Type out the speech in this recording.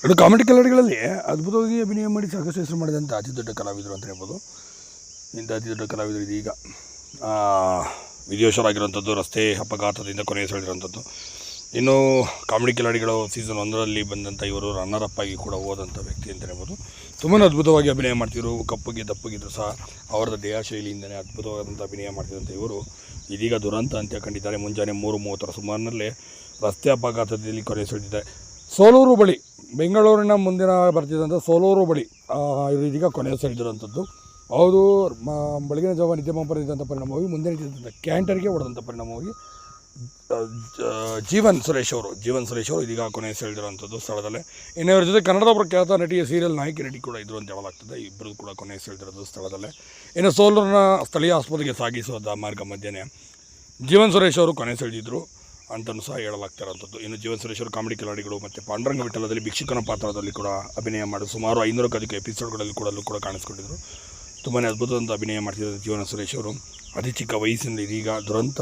ಇನ್ನು ಕಾಮಿಡಿ ಕಲಾವಿದರಲ್ಲಿ ಅದ್ಭುತವಾಗಿ ಅಭಿನಯ ಮಾಡಿ ಸಾಕಷ್ಟು ಹೆಸರು ಮಾಡಿದಂಥ ಅತಿ ದೊಡ್ಡ ಕಲಾವಿದರು ಅಂತ ಹೇಳ್ಬೋದು. ಇಂಥ ಅತಿ ದೊಡ್ಡ ಕಲಾವಿದರು ಇದೀಗ ವಿಧಿವಶರಾಗಿರುವಂಥದ್ದು, ರಸ್ತೆ ಅಪಘಾತದಿಂದ ಕೊನೆಗೆ ಸೆಳೆದಿರುವಂಥದ್ದು. ಇನ್ನು ಕಾಮಿಡಿ ಕಿಲಾಡಿಗಳು ಸೀಸನ್ 1ರಲ್ಲಿ ಬಂದಂಥ ಇವರು ರನ್ನರಪ್ ಆಗಿ ಕೂಡ ಹೋದಂಥ ವ್ಯಕ್ತಿ ಅಂತ ಹೇಳ್ಬೋದು. ತುಂಬಾ ಅದ್ಭುತವಾಗಿ ಅಭಿನಯ ಮಾಡ್ತಿದ್ರು. ಕಪ್ಪಗೆ ದಪ್ಪಗಿದ್ರು ಸಹ ಅವರದ ದೇಹ ಶೈಲಿಯಿಂದಲೇ ಅದ್ಭುತವಾದಂಥ ಅಭಿನಯ ಮಾಡ್ತಿದ್ದಂಥ ಇವರು ಇದೀಗ ದುರಂತ ಅಂತ್ಯ ಕಂಡಿದ್ದಾರೆ. ಮುಂಜಾನೆ 3:30 ಸುಮಾರಿನಲ್ಲೇ ರಸ್ತೆ ಅಪಘಾತದಲ್ಲಿ ಕೊನೆ ಸೆಳೆದಿದ್ದಾರೆ. ಸೋಲೂರು ಬಳಿ, ಬೆಂಗಳೂರಿನ ಮುಂದಿನ ಬರ್ತಿದ್ದಂಥ ಸೋಲೂರು ಬಳಿ ಇವರು ಇದೀಗ ಕೊನೆ ಸೆಳೆದಿರುವಂಥದ್ದು. ಹೌದು, ಬೆಳಗಿನ ಜಾವ ನಿದ್ದೆ ಬಂದಿದ್ದಂಥ ಪರಿಣಾಮವಾಗಿ ಮುಂದೆ ನಿಂತಿದ್ದಂಥ ಕ್ಯಾಂಟರ್ಗೆ ಹೊಡೆದಂಥ ಪರಿಣಾಮವಾಗಿ ಜೀವನ್ ಸುರೇಶ್ ಅವರು ಇದೀಗ ಕೊನೆ ಸೆಳೆದಿರುವಂಥದ್ದು ಸ್ಥಳದಲ್ಲೇ. ಇನ್ನು ಇವರ ಜೊತೆ ಕನ್ನಡದ ಪ್ರಖ್ಯಾತ ನಟಿಯ ಸೀರಿಯಲ್ ನಾಯಕಿ ನಟಿ ಕೂಡ ಇದ್ರು ಅಂತ ಹೇಳಲಾಗ್ತದೆ. ಇಬ್ಬರು ಕೂಡ ಕೊನೆ ಸೆಳೆದಿರೋದು ಸ್ಥಳದಲ್ಲೇ. ಇನ್ನು ಸೋಲೂರಿನ ಸ್ಥಳೀಯ ಆಸ್ಪತ್ರೆಗೆ ಸಾಗಿಸುವ ಮಾರ್ಗ ಮಧ್ಯೆ ಜೀವನ್ ಸುರೇಶ್ ಅವರು ಕೊನೆ ಸೆಳೆದಿದ್ರು ಅಂತಲೂ ಸಹ ಹೇಳಲಾಗ್ತಿರೋಂಥದ್ದು. ಇನ್ನು ಜೀವನ್ ಸುರೇಶ್ ಅವರು ಕಾಮಿಡಿ ಕಿಲಾಡಿಗಳು ಮತ್ತು ಪಾಂಡುರಂಗ ವಿಠಲದಲ್ಲಿ ಭಿಕ್ಷುಕನ ಪಾತ್ರದಲ್ಲಿ ಕೂಡ ಅಭಿನಯ ಮಾಡಿ ಸುಮಾರು 500ಕ್ಕೂ ಅಧಿಕ ಎಪಿಸೋಡ್ಗಳಲ್ಲಿ ಕೂಡ ಕಾಣಿಸ್ಕೊಂಡಿದ್ದರು. ತುಂಬಾ ಅದ್ಭುತವಾದ ಅಭಿನಯ ಮಾಡ್ತಿದ್ದ ಜೀವನ್ ಸುರೇಶ್ ಅವರು ಅತಿ ಚಿಕ್ಕ ವಯಸ್ಸಿನಲ್ಲಿ ಇದೀಗ ದುರಂತ